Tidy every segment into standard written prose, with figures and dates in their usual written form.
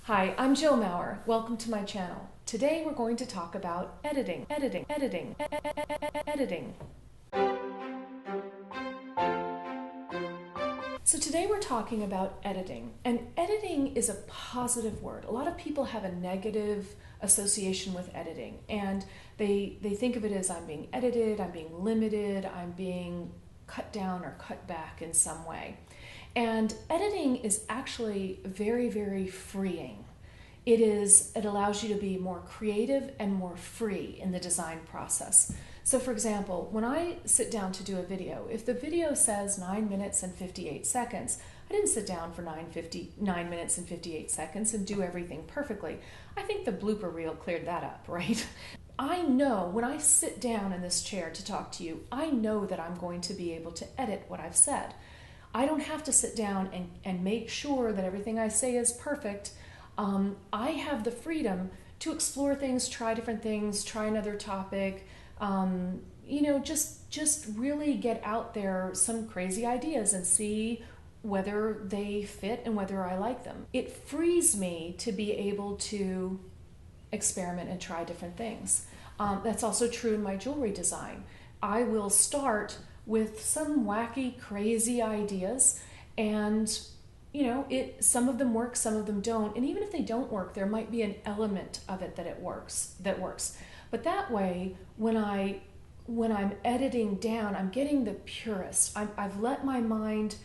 Hi, I'm Jill Maurer. Welcome to my channel. Today we're going to talk about editing. So today we're talking about editing. And editing is a positive word. A lot of people have a negative association with editing. And they think of it as I'm being edited, I'm being limited, I'm being cut down or cut back in some way. And editing is actually very, very freeing. It allows you to be more creative and more free in the design process. So for example, when I sit down to do a video, if the video says 9 minutes and 58 seconds, I didn't sit down for 9 minutes and 58 seconds and do everything perfectly. I think the blooper reel cleared that up, right? I know when I sit down in this chair to talk to you, I know that I'm going to be able to edit what I've said. I don't have to sit down and make sure that everything I say is perfect. I have the freedom to explore things, try different things, try another topic, just really get out there some crazy ideas and see whether they fit and whether I like them. It frees me to be able to experiment and try different things. That's also true in my jewelry design. I will start with some wacky, crazy ideas, and some of them work, some of them don't. And even if they don't work, there might be an element of it that works. But that way, when I'm editing down, I'm getting the purest. I've let my mind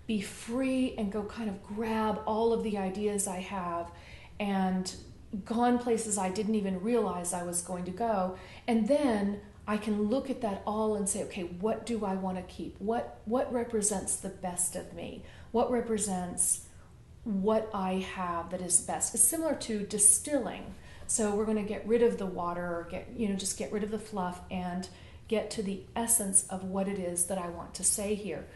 be free and go kind of grab all of the ideas I have and gone places I didn't even realize I was going to go. And then I can look at that all and say, okay, what do I want to keep? What represents the best of me? What represents what I have that is best? It's similar to distilling. So we're going to get rid of the water, or just get rid of the fluff and get to the essence of what it is that I want to say here,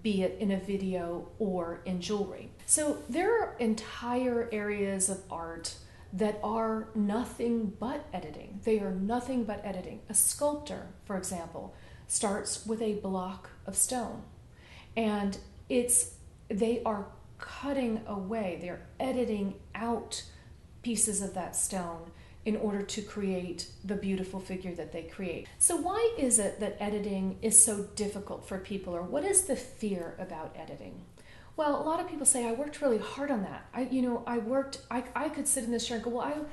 be it in a video or in jewelry. So there are entire areas of art that are nothing but editing. They are nothing but editing. A sculptor, for example, starts with a block of stone, and they are cutting away, they're editing out pieces of that stone in order to create the beautiful figure that they create. So why is it that editing is so difficult for people, or what is the fear about editing? Well, a lot of people say, I worked really hard on that. I could sit in this chair and go, well,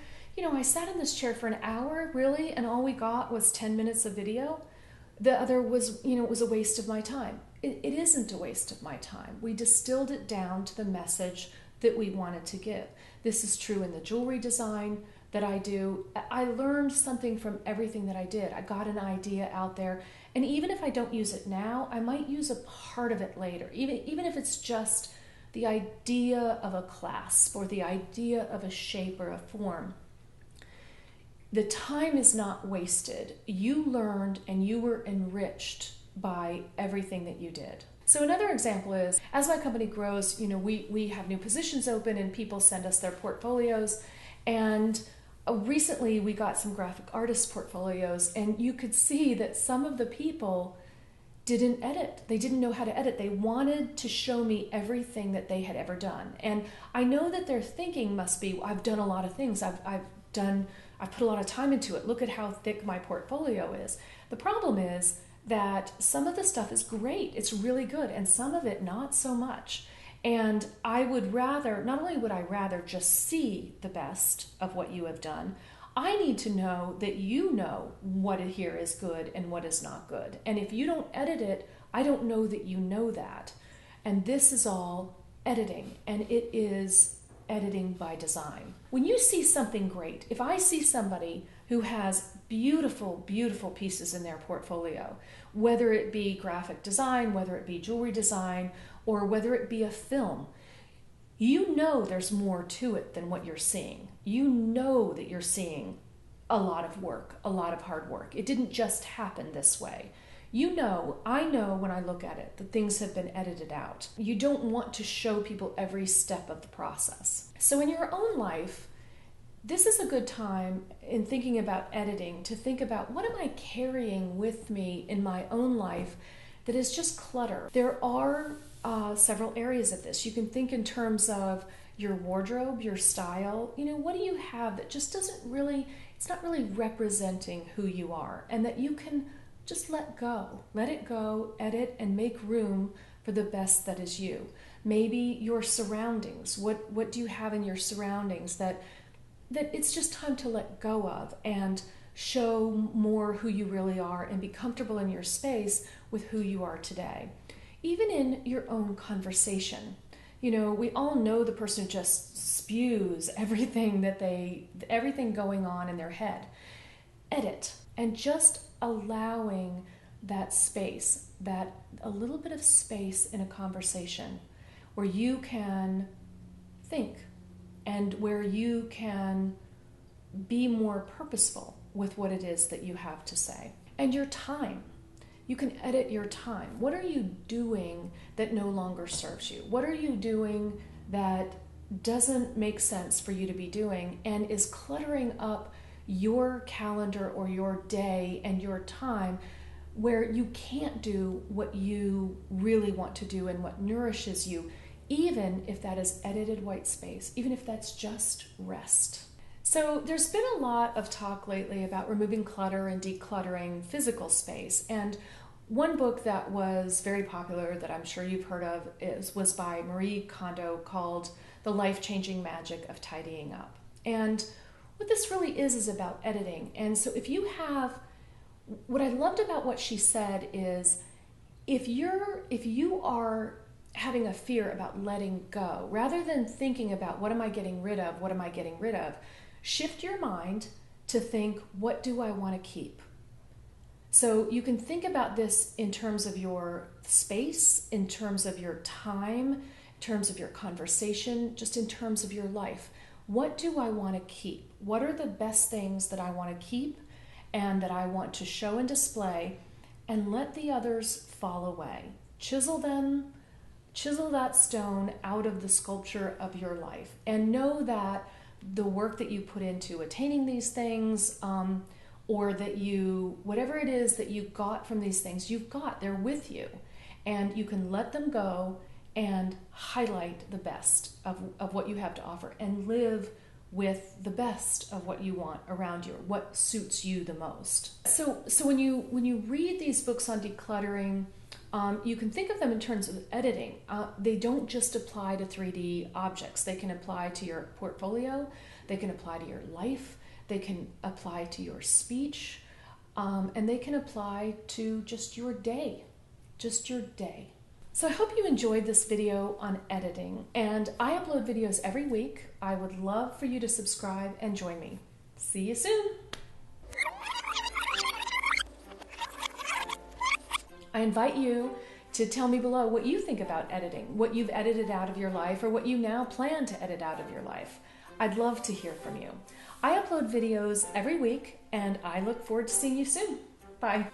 I sat in this chair for an hour, really, and all we got was 10 minutes of video. The other was, it was a waste of my time. It isn't a waste of my time. We distilled it down to the message that we wanted to give. This is true in the jewelry design that I do. I learned something from everything that I did. I got an idea out there, and even if I don't use it now, I might use a part of it later, even if it's just the idea of a clasp or the idea of a shape or a form. The time is not wasted. You learned and you were enriched by everything that you did. So another example is, as my company grows, we have new positions open and people send us their portfolios, and recently we got some graphic artist portfolios, and you could see that some of the people didn't edit. They didn't know how to edit. They wanted to show me everything that they had ever done. And I know that their thinking must be, I've done a lot of things. I've put a lot of time into it. Look at how thick my portfolio is. The problem is that some of the stuff is great. It's really good. And some of it not so much. And I would rather, not only would I rather just see the best of what you have done, I need to know that you know what here is good and what is not good. And if you don't edit it, I don't know that you know that. And this is all editing, and it is editing by design. When you see something great, if I see somebody who has beautiful, beautiful pieces in their portfolio, whether it be graphic design, whether it be jewelry design, or whether it be a film, you know there's more to it than what you're seeing. You know that you're seeing a lot of work, a lot of hard work. It didn't just happen this way. I know when I look at it that things have been edited out. You don't want to show people every step of the process. So in your own life, this is a good time in thinking about editing to think about, what am I carrying with me in my own life that is just clutter? There are several areas of this. You can think in terms of your wardrobe, your style. You know, what do you have that just doesn't really, it's not really representing who you are, and that you can just let go, let it go, edit, and make room for the best that is you. Maybe your surroundings. What do you have in your surroundings that it's just time to let go of and show more who you really are and be comfortable in your space with who you are today. Even in your own conversation. You know, we all know the person who just spews everything everything going on in their head. Edit, and just allowing that space, that a little bit of space in a conversation where you can think and where you can be more purposeful with what it is that you have to say. And your time. You can edit your time. What are you doing that no longer serves you? What are you doing that doesn't make sense for you to be doing and is cluttering up your calendar or your day and your time, where you can't do what you really want to do and what nourishes you, even if that is edited white space, even if that's just rest. So there's been a lot of talk lately about removing clutter and decluttering physical space. And one book that was very popular that I'm sure you've heard of was by Marie Kondo, called The Life-Changing Magic of Tidying Up. And what this really is about editing. And so if you have, what I loved about what she said is, if you are having a fear about letting go, rather than thinking about what am I getting rid of, shift your mind to think, what do I want to keep? So you can think about this in terms of your space, in terms of your time, in terms of your conversation, just in terms of your life. What do I want to keep? What are the best things that I want to keep and that I want to show and display, and let the others fall away? Chisel that stone out of the sculpture of your life, and know that the work that you put into attaining these things, or that whatever it is that you got from these things, they're with you, and you can let them go and highlight the best of what you have to offer, and live with the best of what you want around you, what suits you the most. So when you read these books on decluttering, you can think of them in terms of editing. They don't just apply to 3D objects. They can apply to your portfolio, they can apply to your life, they can apply to your speech, and they can apply to just your day. So I hope you enjoyed this video on editing, and I upload videos every week. I would love for you to subscribe and join me. See you soon. I invite you to tell me below what you think about editing, what you've edited out of your life, or what you now plan to edit out of your life. I'd love to hear from you. I upload videos every week, and I look forward to seeing you soon. Bye.